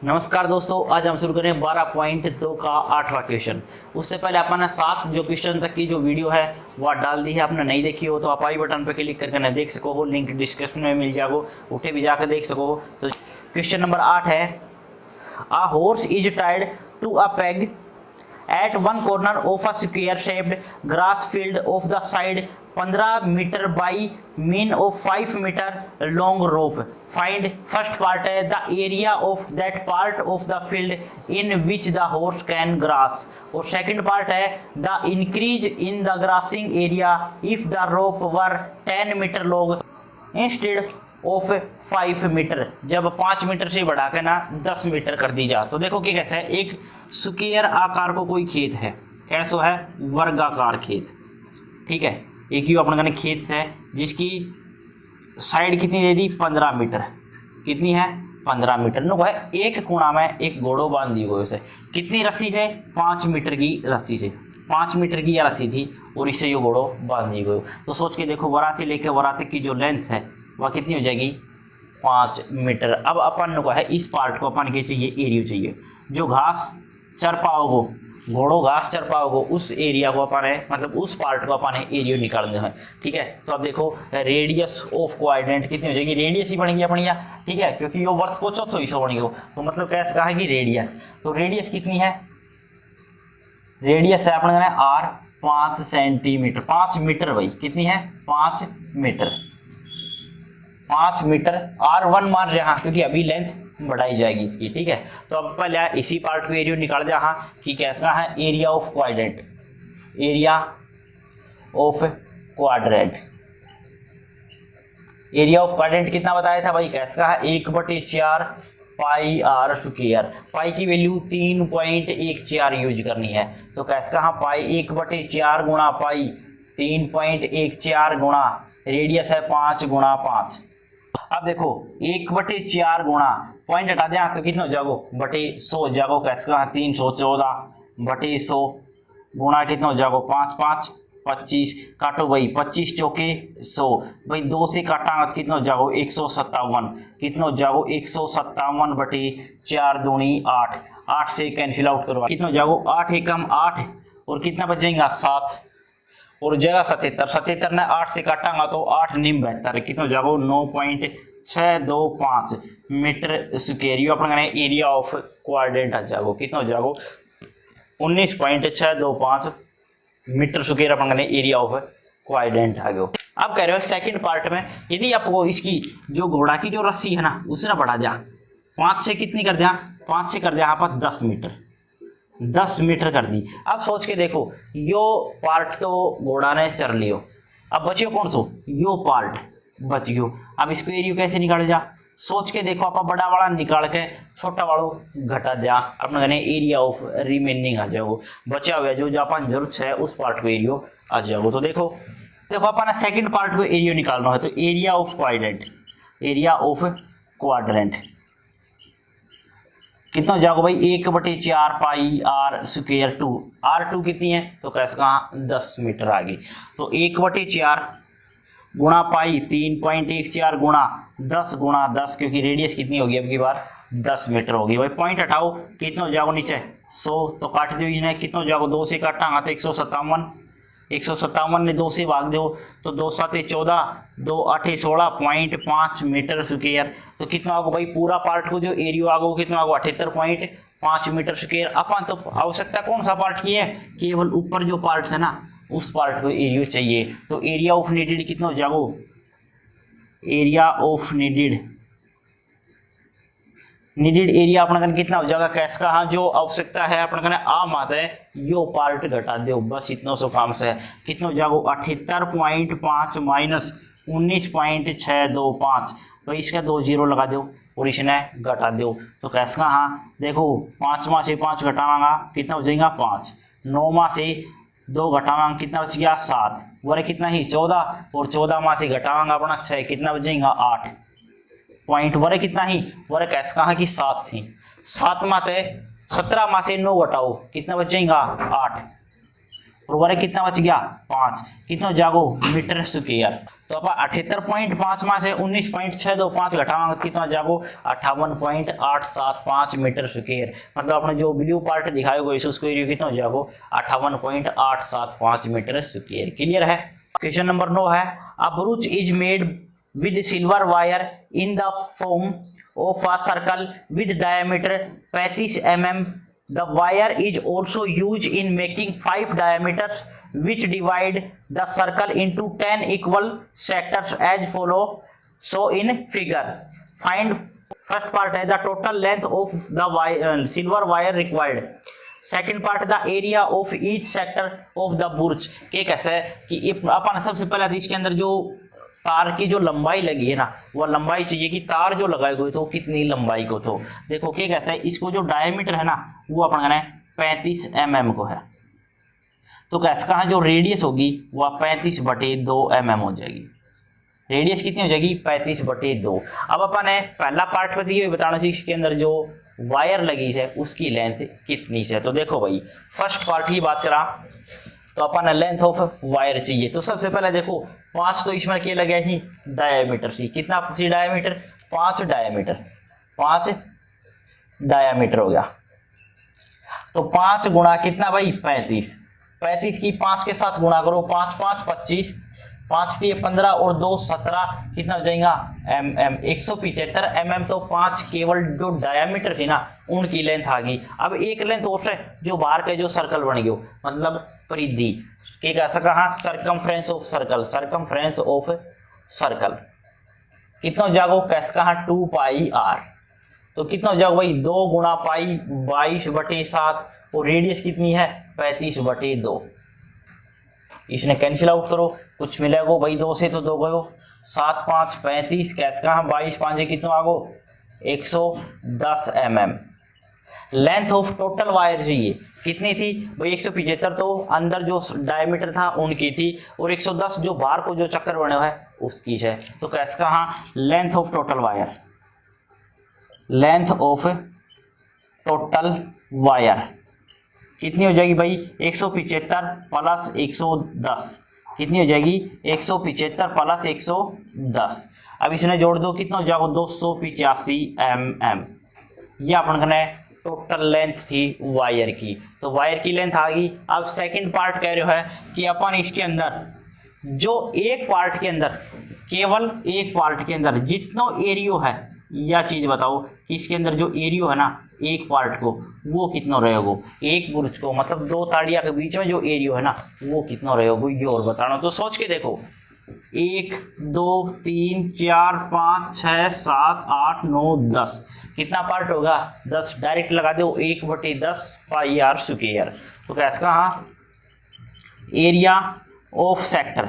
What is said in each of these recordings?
नमस्कार दोस्तों, आज हम शुरू करें 12.2 का 8वां क्वेश्चन। उससे पहले अपन ने 7 जो क्वेश्चन तक की जो वीडियो है वह डाल दी है। आपने नहीं देखी हो तो आप आई बटन पर क्लिक करके ना देख सको हो, लिंक डिस्क्रिप्शन में मिल जाएगा, उठे भी जाकर देख सको हो। तो क्वेश्चन नंबर 8 है, a horse is tied to a peg at one corner of a square shaped grass field of the side 15 meter by mean of 5 meter long rope. Find first part है the area of that part of the field in which the horse can grass, और second part है the increase in the grassing area if the rope were 10 meter long instead of 5 metre, जब 5 metre से बढ़ा के ना 10 metre कर दी जा। तो देखो कि कैसे है, एक स्क्वायर आकार को कोई खेत है, कैसा है, वर्गाकार खेत, ठीक है। एक यू अपने खेत से जिसकी साइड कितनी दे दी, 15 मीटर, कितनी है, 15 मीटर नो है। एक कोना में एक घोड़ो बांध दी गई उसे, कितनी रस्सी से, 5 मीटर की रस्सी से, 5 मीटर की यह रस्सी थी और इससे ये घोड़ो बांध दी गई। तो सोच के देखो, वरा से लेकर वरा तक की जो लेंथ है वह कितनी हो जाएगी, 5 मीटर। अब अपन को है इस पार्ट को अपन के चाहिए एरिया चाहिए, जो घास चर पाओगे, घोड़ो घास चर पाओगे उस एरिया को अपन है, मतलब उस पार्ट को अपन एरिया निकालने हैं, ठीक है। तो अब देखो रेडियस ऑफ कोऑर्डिनेट कितनी हो जाएगी, रेडियस ही बनेगी अपनी, ठीक है, क्योंकि ये वर्थ को चौथो हिस्सा बनेगी, तो मतलब कैसे कहा है कि रेडियस, तो रेडियस कितनी है, रेडियस है अपने आर 5 सेंटीमीटर, 5 मीटर भाई, कितनी है, 5 मीटर, 5 मीटर R1 मान रहे हैं क्योंकि अभी लेंथ बढ़ाई जाएगी इसकी, ठीक है। तो अब पहले इसी पार्ट को एरिया निकाल दिया, हाँ कि कैसा है, area of quadrant, area of quadrant, area of quadrant कितना बताया था भाई, कैसा है, 1/4 पाई आर स्क्वायर, पाई की वैल्यू 3.14 यूज करनी है। तो कैसा, हाँ पाई 1/4 गुणा पाई 3.14 गुणा रेडियस है 5 गुणा 5। अब देखो 1/4 गुणा पॉइंट हटा दिया तो कितना हो जाएगा, बटे 100 हो जाएगा, कैसे 314 बटे 100 गुणा कितना हो जाएगा, 5 5 25, काटो भाई 25 चौके 100 भाई, 2 से काटा तो कितना हो जाएगा, 157, कितना हो जाएगा 157 बटे 4 दूनी 8, 8 से कैंसिल आउट करो, कितना हो जाएगा 8 एकम 8 और कितना बच जाएगा 7 और जगह 77, 77 ने 8 से काटांगा तो 8 निम 72, कितना हो जाएगा 9.625 मीटर स्क्वायर, अपने एरिया ऑफ क्वाड्रेंट आ जाएगा, कितना हो जाएगा 19.625 मीटर स्क्वायर, अपने एरिया ऑफ क्वाड्रेंट आ गया। अब कह रहे हो सेकंड पार्ट में, यदि आपको इसकी जो घोड़ा की जो रस्सी है ना उसने बढ़ा दिया, 5 से कितनी कर दिया, 5 से कर दिया यहाँ पर 10 मीटर, 10 मीटर कर दी। अब सोच के देखो, यो पार्ट तो घोड़ा ने चर लियो, अब बचियो कौन सो, यो पार्ट बच गयो। अब इसको एरिया कैसे निकाल जा, सोच के देखो, आप बड़ा वाला निकाल के छोटा वाला घटा जा, अपने कहने एरिया ऑफ रिमेनिंग आ जाओ, बचा हुआ जो अपन जरूरत है उस पार्ट को एरिया आ जाओ। तो देखो देखो अपन सेकंड पार्ट को एरिया निकालना है, तो area of quadrant, area of quadrant कितना हो जाएगा भाई, 1/4 पाई आर स्क्वायर 2, R2 कितनी है, तो कैसे कहा 10 मीटर आ गई। तो 1/4 गुणा पाई 3.14 गुणा 10 क्योंकि रेडियस कितनी होगी अब की बार 10 मीटर होगी भाई। पॉइंट हटाओ, कितना हो जाएगा नीचे 100, तो काट दो इन्हें, कितना हो जाएगा 2 से काटा तो 157, 157 ने 2 से भाग दो तो 2 7 14, 2 8 16.5 मीटर स्क्वायर। तो कितना होगा भाई, पूरा पार्ट को जो एरिया आगे कितना होगा 78.5 मीटर स्क्वायर। अपन तो आवश्यकता कौन सा पार्ट की है, केवल ऊपर जो पार्ट है ना उस पार्ट को एरिया चाहिए। तो एरिया ऑफ नीडेड कितना हो जाएगा, एरिया ऑफ नीडेड एरिया अपना कितना हो जाएगा, कैस का, हाँ जो आवश्यकता है अपना आम आता है यो पार्ट घटा दो, बस इतना सो काम से है। कितना हो जाएगा 78.5 माइनस 19.625, तो इसका 2 0 लगा दो और इसने घटा दो। तो कैस का, हाँ देखो 5 माह से 5 घटावांगा कितना हो जाएगा 5, 9 माह से 2 घटावांगा कितना बच गया 7, वह कितना ही 14 और 14 माह से घटावांगा अपना 6, कितना बच जाएगा 8 पॉइंट, वह कितना ही, वह कैसे कहा कि 7 थी, 7 माह से 17 माह से 9 घटाओ कितना बच जाएगा 8 उर्वरक कितना बच गया 5, कितना जागो मीटर स्क्वायर। तो आप 78.5 में से 19.625 घटावांगे कितना जागो 58.875 मीटर स्क्वायर। मतलब आपने जो ब्लू पार्ट दिखाया गो उसको एरिया कितना जागो 58.875 मीटर स्क्वायर। क्लियर है। क्वेश्चन नंबर 9 है, a brooch is made with silver wire in the form of a circle with diameter 35 mm. The wire is also used in making 5 diameters which divide the circle into 10 equal sectors as follow. So in figure, find first part है the total length of the silver wire required. Second part the area of each sector of the brooch. के कैसे है कि अपन सबसे पहले इसके अंदर जो तार की जो लंबाई लगी है ना वो लंबाई चाहिए कि तार जो लगाए हुए तो कितनी लंबाई को। तो देखो क्या कैसा है, इसको जो डायमीटर है ना वो अपन कहना है 35 mm को है। तो कैसे कहा जो रेडियस होगी वह 35/2 mm हो जाएगी। रेडियस कितनी हो जाएगी 35/2। अब अपन है पहला पार्ट पर ये बताना चाहिए इसके अंदर जो वायर लगी है उसकी लेंथ कितनी है। तो देखो भाई फर्स्ट पार्ट की बात करा तो अपन लेंथ ऑफ वायर चाहिए। तो सबसे पहले देखो 5 तो इसमें क्या लगे ही डायमीटर सी, कितना सी डायमीटर 5 डायमीटर, 5 डायमीटर हो गया। तो 5 गुणा कितना भाई 35, 35 की 5 के साथ गुणा करो, 5 5 25, 5 दिए 15 और 2 17, कितना हो जाएगा mm 175 mm। तो 5 केवल जो डायमीटर थी ना उनकी लेंथ आ गई। अब एक लेंथ और है जो बाहर का जो सर्कल बन गया मतलब परिधि के कैसा कहा circumference of circle, circumference of circle कितना हो जाएगा कैसे कहा 2 पाई r। तो कितना हो जाएगा भाई 2 गुणा पाई 22/7 और रेडियस कितनी है 35/2। इसने कैंसिल आउट करो कुछ मिलेगा भाई 2 से तो 2 गयो 7 5 35 कैसे कहा 22 5 कितना आ गो 110 mm। Length of total wire चाहिए कितनी थी भाई 175 तो अंदर जो डायमीटर था उनकी थी और 110 जो बाहर को जो चक्कर बने हुआ है उसकी है। तो कैसे कहा length of total wire, length of total wire कितनी हो जाएगी भाई 175 प्लस 110, कितनी हो जाएगी 175 प्लस 110। अब इसने जोड़ दो कितना हो जाएगा 285 mm। ये अपन कहना है टोटल लेंथ थी वायर की। तो वायर की लेंथ आ गई। अब सेकंड पार्ट कह रहे हो है कि अपन इसके अंदर जो एक पार्ट के अंदर केवल एक पार्ट के अंदर जितना एरियो है यह चीज बताओ कि इसके अंदर जो एरियो है ना एक पार्ट को वो कितना रहेगा, एक बुर्ज को मतलब 2 ताड़िया के बीच में जो एरियो है ना वो कितना रहेगा ये और बताना। तो सोच के देखो 1 2 3 4 5 6 7 8 9 10 कितना पार्ट होगा 10। डायरेक्ट लगा दो 1/10 पाई r स्क्वायर। तो कैसे कहा एरिया ऑफ सेक्टर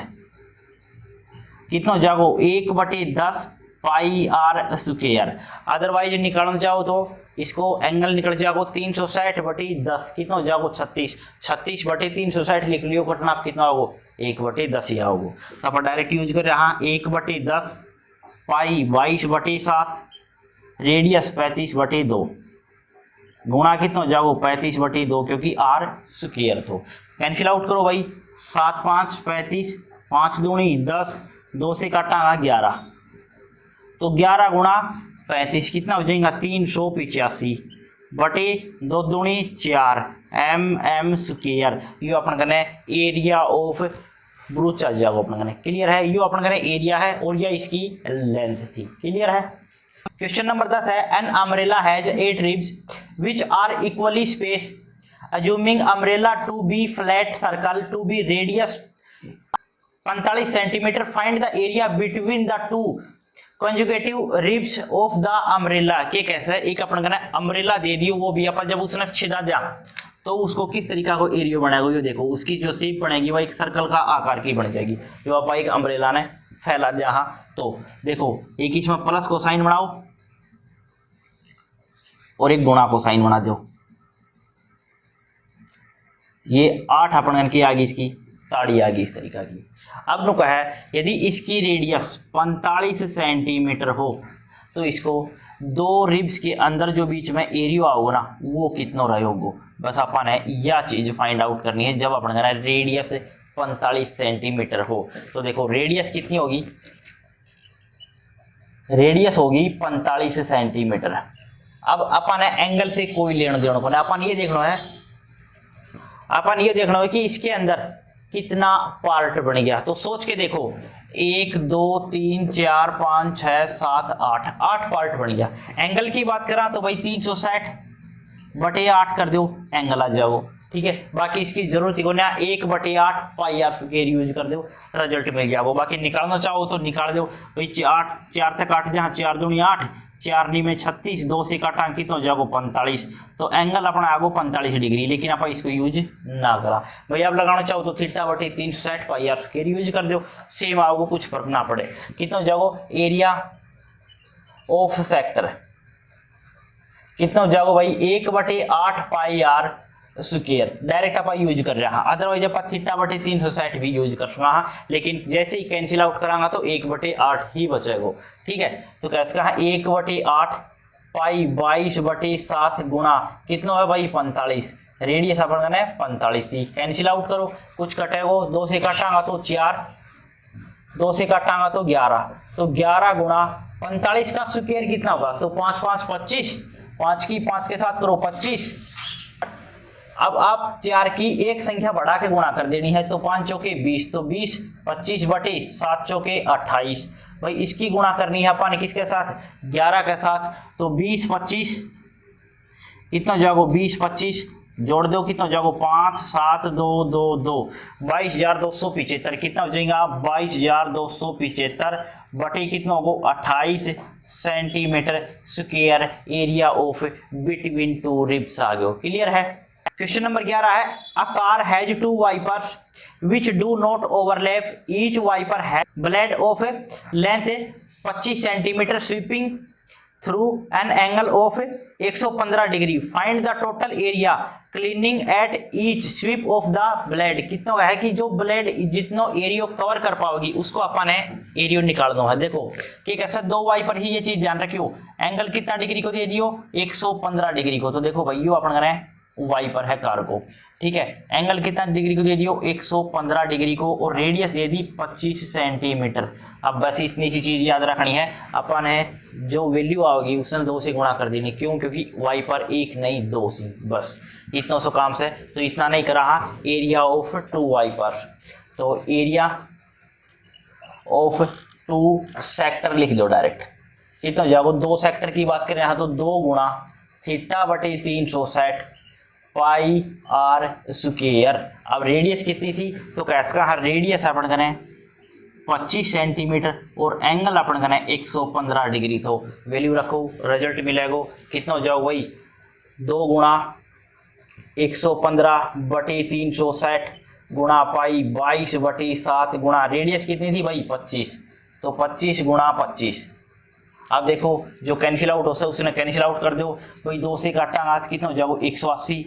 कितना हो जाएगा 1/10 पाई r स्क्वायर। अदरवाइज निकालना चाहो तो इसको एंगल निकल जाएगा 360/10 कितना हो जाएगा 36, 36/360 लिख लियो कटना आप कितना होगा 1/10 ही आओगे। तो आप डायरेक्ट यूज कर रहे हैं 1/10 पाई 22/7 रेडियस 35/2 गुणा कितना हो जाएगा 35/2 क्योंकि r स्क्वायर। तो कैंसिल आउट करो भाई 7 5 35, 5 दूनी 10, 2 से काटा 11 तो 11 गुणा 35 कितना हो जाएगा 385 बटे 2 दूनी 4 mm स्क्वायर। ये अपन कहने एरिया ऑफ ब्रूच आ जाएगा अपन कहने। क्लियर है। ये अपन कहने एरिया है और यह इसकी लेंथ थी। क्लियर है। क्वेश्चन नंबर 10 है an umbrella has 8 ribs which are equally space assuming umbrella to be flat circle to be radius 45 cm find the area between the two consecutive ribs of the umbrella। के कैसे एक अपन कहना umbrella दे दियो वो भी अपन जब उसने छेदा दिया तो उसको किस तरीका को एरिया बनाएगा ये देखो उसकी जो शेप बनेगी वो एक सर्कल का आकार की बन जाएगी जो आप एक अम्ब्रेला ने फैला दिया। हाँ तो देखो एक इसमें प्लस को साइन बनाओ और एक गुणा को साइन बना दो। ये 8 अपन की आ गई इसकी ताड़ी आ गई इस तरीका की। अब कहा है यदि इसकी रेडियस 45 सेंटीमीटर हो तो इसको दो रिब्स के अंदर जो बीच में एरिया होगा ना वो कितना रहेगा, बस अपन है यह चीज फाइंड आउट करनी है। जब अपन करना रेडियस 45 सेंटीमीटर हो तो देखो रेडियस कितनी होगी, रेडियस होगी 45 सेंटीमीटर। अब अपन है एंगल से कोई लेना देना को नहीं, अपन ये देखना है कि इसके अंदर कितना पार्ट बन गया। तो सोच के देखो 1 2 3 4 5 6 7 8 पार्ट बन गया। एंगल की बात करा तो भाई 360/8 कर दो, एंगल आ जाओ, ठीक है। बाकी इसकी जरूरत ही को ना 1/8 पाई आर स्क्वायर यूज कर दो, रिजल्ट मिल गया वो। बाकी निकालना चाहो तो निकाल दो भाई, 4 तक 8 जहाँ 4 दूनी 8, 4 नी में 36, 2 से काटा कितना हो जाएगा 45। तो एंगल अपना आगो 45 डिग्री, लेकिन आप इसको यूज ना करा भाई। आप लगाना चाहो तो θ/360 पाई आर स्क्वायर यूज कर दो, सेम आओगे, कुछ फर्क ना पड़े। कितना हो जाएगा एरिया ऑफ सेक्टर, कितना हो जाएगा भाई 1/8 पाई आर स्क्वायर। डायरेक्ट आप यूज कर रहे हैं, अदरवाइज आप θ/360 भी यूज कर सकते हैं, लेकिन जैसे ही कैंसिल आउट करांगा तो 1/8 ही बचेगा, ठीक है। तो कैसे कहा 1/8 पाई 22/7 गुणा कितना है भाई 45। रेडियस अपन करना है 45 थी, कैंसिल आउट करो, कुछ कटेगा 2 से काटांगा तो 4, 2 से काटांगा तो 11, तो 11 गुणा 45 का स्क्वायर कितना होगा, तो 5 5 25, 5 की 5 के साथ करो 25। अब आप 4 की एक संख्या बढ़ा के गुणा कर देनी है, तो 5 चौके 20, तो 20, 25/7 चौके 28। भाई इसकी गुणा करनी है अपन किसके साथ, 11 के साथ, तो 20 25 कितना जाओ 20 25 जोड़ दो, कितना जाओ 5 7 2 2 2 22,275। कितना हो जाएगा 22,275 बटे कितना होगा 28 centimetre square area of between two ribs आ गए। क्लियर है। क्वेश्चन नंबर 11 है, a car has 2 wipers which do not overlap, each wiper has blade of length 25 cm sweeping through an angle of 115 degree. Find the total area cleaning at each sweep of the blade. कितना है कि जो blade जितना area cover कर पाओगी उसको अपन ने area निकालना है। देखो कि कैसा 2 वाइपर ही, ये चीज ध्यान रखियो। एंगल कितना डिग्री को दे दियो 115 डिग्री को, तो देखो भाई अपन करें वाइपर है कार को, ठीक है। एंगल कितना डिग्री को दे दियो 115 डिग्री को, और रेडियस दे दी 25 सेंटीमीटर। अब बस इतनी सी चीज याद रखनी है, अपन है जो वैल्यू आओगी उसने 2 से गुणा कर देनी। क्यों, क्योंकि वाइपर 1 नहीं 2 सी, बस इतना सो काम से। तो इतना नहीं करा एरिया ऑफ 2 वाइपर, तो एरिया ऑफ 2 सेक्टर लिख दो डायरेक्ट। कितना जाओ 2 सेक्टर की बात करें तो 2 गुणा θ/360 पाई आर स्क्वायर। अब रेडियस कितनी थी, तो कैसे का हर रेडियस अपन करें 25 सेंटीमीटर और एंगल अपन करें 115 डिग्री। तो वैल्यू रखो, रिजल्ट मिलेगा कितना हो जाओ भाई 2 गुणा 115/360 गुणा पाई 22/7 गुणा रेडियस कितनी थी भाई 25, तो 25 गुणा 25। अब देखो जो कैंसिल आउट हो सकता है उसने कैंसिल आउट कर दो भाई। 2 से काटा हाथ कितना हो जाओ 180,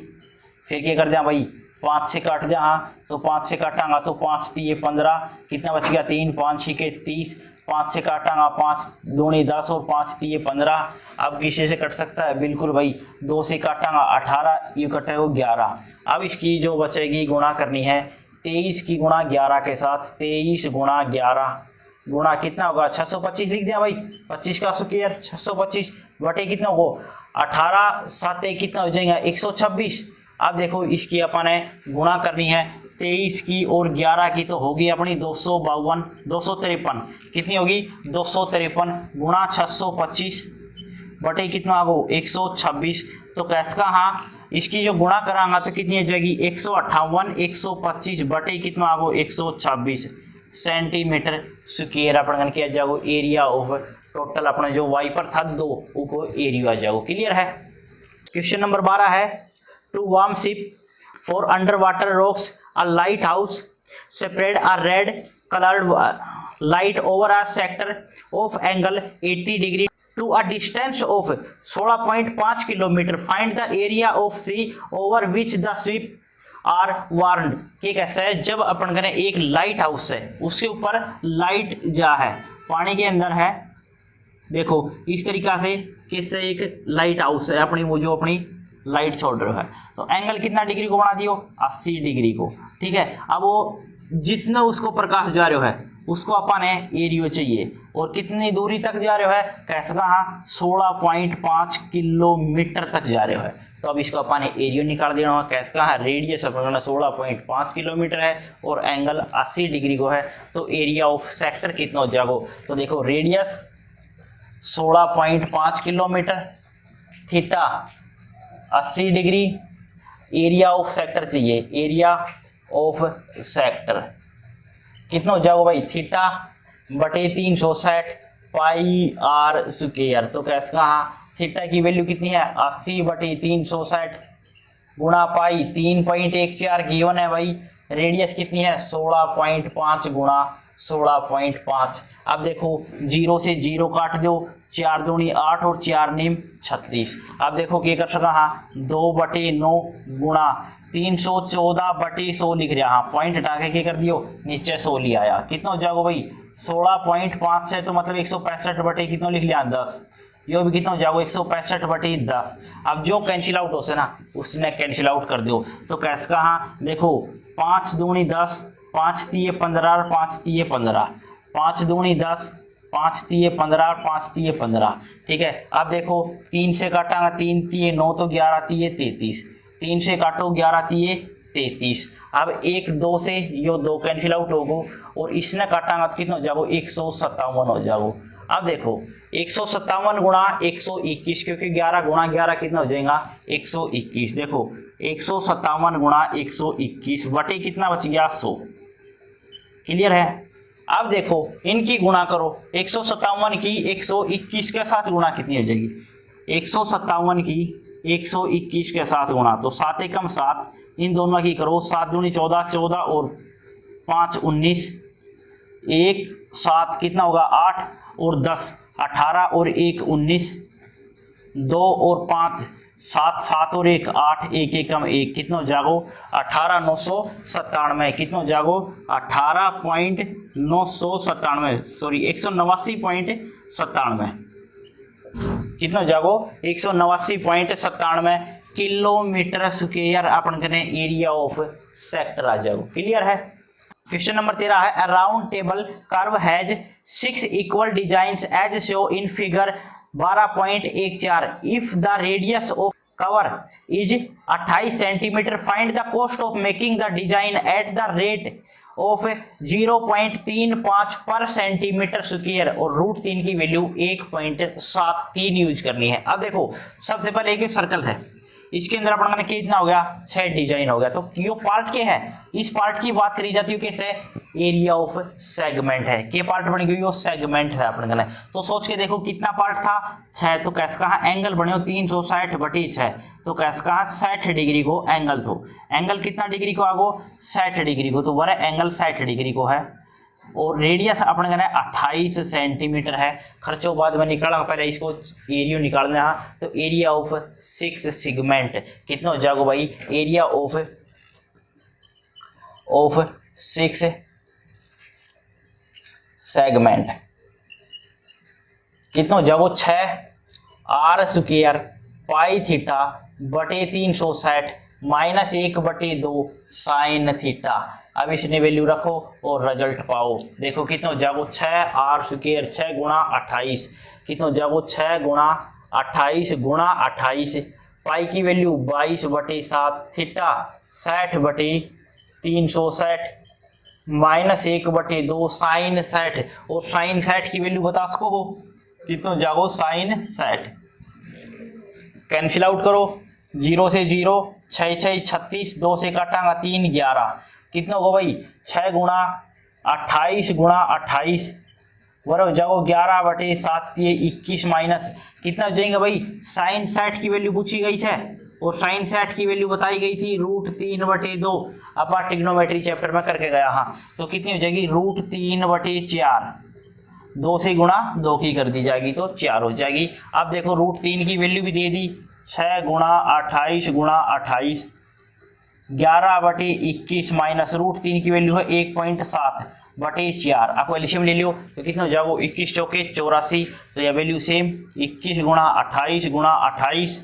फिर क्या कर दिया भाई 5 से काट दिया, हाँ तो 5 से काटांगा तो 5 3 15, कितना बच गया 3 5 6 के 30, 5 से काटांगा 5 दूनी 10 और 5 3 15। अब किसी से कट सकता है, बिल्कुल भाई 2 से काटांगा 18, ये कटे हो 11। अब इसकी जो बचेगी गुणा करनी है 23 की गुणा 11 के साथ, 23 गुणा 11 गुणा कितना होगा 625 लिख दिया भाई, 25 का स्क्वायर 625 बटे कितना होगा 18 7 कितना हो जाएगा 126। अब देखो इसकी अपन ने गुणा करनी है 23 की और 11 की, तो होगी अपनी 253 कितनी होगी 253 गुणा 625 बटे कितना आगो 126। तो कैसे का हाँ इसकी जो गुणा करांगा तो कितनी हो जाएगी 158 125 बटे कितना आगो 126 सेंटीमीटर स्क्वायर अपन किया जाओ एरिया ऑफ टोटल अपना जो वाइपर था 2 को एरिया आ जाओ। क्लियर है। क्वेश्चन नंबर 12 है, to warn ship for under water rocks a lighthouse separate a red coloured light over a sector of angle 80 degree to a distance of 16.5 kilometre. Find the area of sea over which the ship are warned. ये कैसा है, जब अपन करें एक light house है उसके ऊपर light जा है पानी के अंदर है, देखो इस तरीका से किससे, एक लाइट हाउस है अपनी, वो जो अपनी लाइट छोड़ रहा है। तो एंगल कितना डिग्री को बना दियो, 80 डिग्री को, ठीक है। अब वो जितना उसको प्रकाश जा रहा है उसको अपन एरियो चाहिए, और कितनी दूरी तक जा रहा है, कैसे कहा 16.5 किलोमीटर तक जा रहा है। तो अब इसको अपन एरियो निकाल देना है, कैसे कहा रेडियस अपन 16.5 किलोमीटर है और एंगल 80 डिग्री को है, तो एरिया ऑफ सेक्टर कितना हो जाएगा। तो देखो radius 16.5 kilometre, theta 80 degree, area of sector चाहिए, एरिया ऑफ सेक्टर कितना हो जाएगा भाई, थीटा बटे 360 पाई आर स्क्वायर। तो कैसे कहा थीटा की वैल्यू कितनी है, 80 बटे 360 गुणा पाई 3.14 गिवन है भाई। रेडियस कितनी है 16.5 गुणा 16.5। अब देखो 0 से 0 काट दो, 4 दूनी 8 और 4 नीम 36। अब देखो क्या कर सका, हाँ 2/9 गुणा 314/100 लिख रहा, हाँ पॉइंट हटा के क्या कर दियो नीचे 100 ले आया। कितना हो जाएगा भाई 16.5 से, तो मतलब 165 बटे कितना लिख लिया 10, यो भी कितना हो जाएगा 165 बटे 10। अब जो कैंसिल आउट हो से ना उसने कैंसिल आउट कर दो। तो कैसे कहा देखो 5 दूनी 10, 5 तिये 15 और 5 तिये 15, 5 दूनी 10, 5 तिये 15 और 5 तिये 15, ठीक है। अब देखो 3 से काटांगा, 3 तिये 9 तो 11 तिये 33, 3 से काटो 11 तिये 33। अब 1 2 से यो 2 कैंसिल आउट होगो और इसने काटांगा तो कितना हो जाएगा 157 हो जाएगा। अब देखो 157 गुणा 121, क्योंकि 11 गुणा 11 कितना हो जाएगा 121। देखो 157 गुणा 121 बटे कितना बच गया 100। क्लियर है। अब देखो इनकी गुणा करो, 157 की 121 के साथ गुणा कितनी हो जाएगी, 157 की 121 के साथ गुणा, तो 7 एकम 7, इन दोनों की करो 7 दूनी 14, 14 और 5 19, 1 7 कितना होगा 8 और 10 18 और 1 19, 2 और 5 7, 7 और 1 8, 1 एकम 1 कितना हो जाएगा 18,997, कितना हो जाएगा 18.997, सॉरी 189.97, कितना हो जाएगा 189.97 किलोमीटर स्क्वायर अपन करें एरिया ऑफ सेक्टर आ जाएगा। क्लियर है। क्वेश्चन नंबर 13 है, a round table cover has 6 equal designs as show in figure 12.14 if the radius of cover is 28 centimetre, find the cost of making the design at the rate of 0.35 per centimetre square, और √3 की value 1.73 use करनी है। अब देखो सबसे पहले एक circle है, इसके अंदर अपन ने कितना हो गया 6 डिजाइन हो गया। तो यो पार्ट क्या है, इस पार्ट की बात करी जाती है कैसे, एरिया ऑफ सेगमेंट है। के पार्ट बन गई सेगमेंट है अपन ने। तो सोच के देखो कितना पार्ट था 6, तो कैसे कहा एंगल बने 360 बटे 6, तो कैसे कहा 60 डिग्री को एंगल, तो एंगल कितना डिग्री को आगो 60 डिग्री को, तो वह एंगल 60 डिग्री को है। और रेडियस अपन कहना 28 सेंटीमीटर है। खर्चों बाद में निकाला, पहले इसको एरिया निकालना है। तो एरिया ऑफ 6 सेगमेंट कितना हो जाएगा भाई, एरिया ऑफ 6 सेगमेंट कितना हो जाएगा 6 आर स्क्वायर पाई थीटा बटे 360 माइनस 1/2 साइन थीटा। अब इसने वैल्यू रखो और रिजल्ट पाओ। देखो कितना हो जाएगा 6 आर स्क्वायर 6 गुणा 28, कितना हो जाएगा 6 गुणा 28 गुणा 28, पाई की वैल्यू 22/7, थीटा 60/360 माइनस 1/2 साइन 60, और साइन 60 की वैल्यू बता सको कितना हो जाएगा साइन 60। कैंसिल आउट करो, 0 से 0 6 6 36, 2 से काटांगा 3 11, कितना होगा भाई 6 गुणा 28 गुणा 28 बराबर हो जाएगा 11/7 21 माइनस कितना हो जाएगा भाई साइन 60 की वैल्यू पूछी गई है, और साइन 60 की वैल्यू बताई गई थी √3/2। अब ट्रिग्नोमेट्री चैप्टर में करके गया, हाँ तो कितनी हो जाएगी √3/4, 2 से गुणा 2 की कर दी जाएगी तो 4 हो जाएगी। अब देखो √3 की वैल्यू भी दे दी, 6 गुणा 28 गुणा 28 11/21 माइनस √3 की वैल्यू है 1.7, बटे 4। आपको एलसीएम ले लियो तो कितना हो जाएगा 21 चौके 84, तो यह वैल्यू सेम 21 गुणा 28 गुणा 28,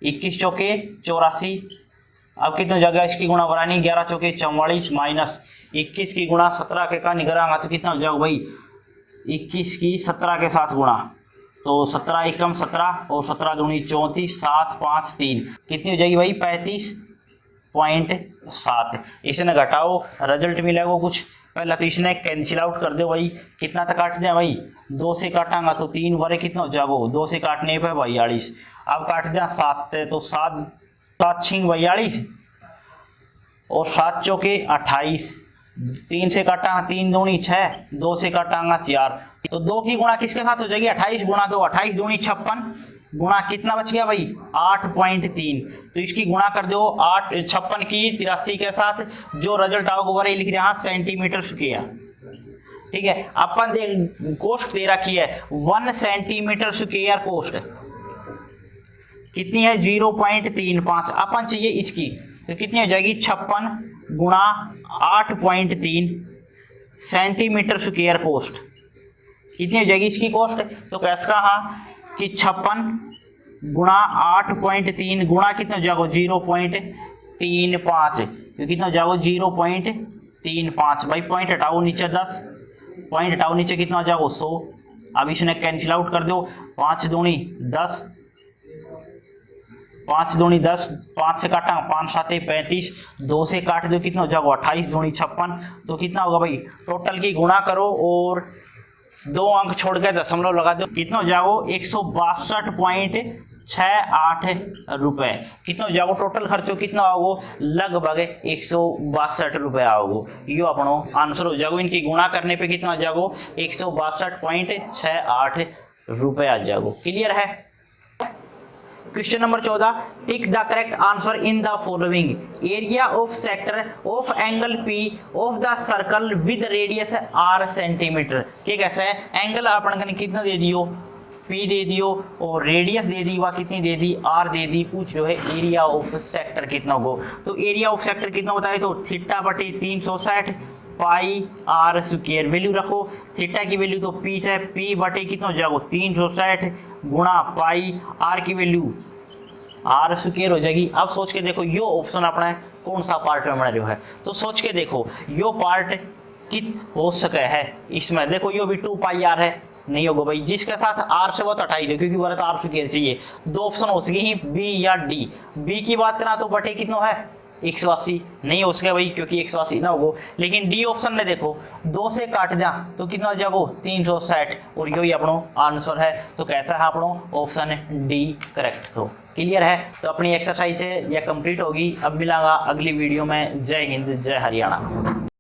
21 चौके 84। अब कितना हो जाएगा इसकी गुणा बनानी 11 चौके 44 माइनस 21 की गुणा 17 के का निकलेगा तो कितना हो जाएगा भाई 21 की 17 के साथ गुणा, तो 17 एकम 17 और 17 दूनी 34, 7 5 3 कितनी हो जाएगी भाई 35.7। इसने घटाओ रिजल्ट मिलेगा कुछ, पहला तो इसने कैंसिल आउट कर दो भाई, कितना तक काट दें भाई 2 से काटांगा तो 3 बारे कितना हो जाएगा 2 से काटने पे 42। अब काट दें 7 तो 7 7 6 42 और 7 चौके 28, 3 से काटा 3 दूनी 6, 2 से काटांगा 4, तो 2 की गुणा किसके साथ हो जाएगी 28 गुणा 2, 28 दूनी 56 गुणा कितना बच गया भाई 8.3, तो इसकी गुणा कर दो 8 56 की 83 के साथ, जो रिजल्ट आओगे वो लिख रहे हैं सेंटीमीटर स्क्वायर। ठीक है, अपन देख कोष्ट दे रखी है 1 सेंटीमीटर स्क्वायर कोष्ट कितनी है 0.35, अपन चाहिए इसकी तो कितनी हो जाएगी 56 गुणा 8.3 सेंटीमीटर स्क्वायर कोस्ट, कितनी हो जाएगी इसकी कोस्ट, तो कैसे कहा कि 56 गुणा 8.3 गुणा कितना हो जाएगा 0.35, तो कितना हो जाएगा 0.35 भाई, पॉइंट हटाओ नीचे 10, पॉइंट हटाओ नीचे कितना हो जाएगा 100। अब इसने कैंसिल आउट कर दो 5 दूनी 10, 5 दूनी 10, 5 से काटा 5 7 35, 2 से काट दो कितना हो जाएगा 28 दूनी 56, तो कितना होगा भाई टोटल की गुणा करो और 2 अंक छोड़ के दशमलव लगा दो, कितना हो जाएगा 162.68 रुपए, कितना हो जाएगा टोटल खर्चो कितना आओगे लगभग 162 रुपए आओगे, यो अपनो आंसर हो जाएगा। इनकी गुणा करने पे कितना हो जाएगा 162.68 रुपए आ जाएगा। क्लियर है। Question number 14, tick the correct answer in the following, area of sector of angle P of the circle with radius r centimetre. क्या कैसा है, एंगल अपन ने कितना दे दियो p दे दियो और रेडियस दे दी वह कितनी दे दी r दे दी, पूछ लो है एरिया ऑफ सेक्टर कितना होगा, तो एरिया ऑफ सेक्टर कितना होता है तो थीटा बटे 360 पाई आर स्क्वायर, वैल्यू रखो थीटा की वैल्यू तो पी है, पी बटे कितना हो जाएगा 360 गुणा पाई आर की वैल्यू आर स्क्वायर हो जाएगी। अब सोच के देखो यो ऑप्शन अपना कौन सा पार्ट में बना रहा है, तो सोच के देखो यो पार्ट कित हो सके है इसमें, देखो यो भी 2 पाई आर है, नहीं होगा भाई, जिसके साथ आर से वो तो हटाई दो क्योंकि बोला तो आर स्क्वायर चाहिए। 2 ऑप्शन हो सके ही बी या डी, बी की बात करा तो बटे कितना है 180, नहीं हो सके भाई क्योंकि 180 ना होगा, लेकिन डी ऑप्शन ने देखो 2 से काट दिया तो कितना हो जाएगा 360 और यही अपनो आंसर है, तो कैसा है अपनो ऑप्शन डी करेक्ट। तो क्लियर है, तो अपनी एक्सरसाइज है यह कंप्लीट होगी। अब मिलांगा अगली वीडियो में। जय हिंद जय हरियाणा।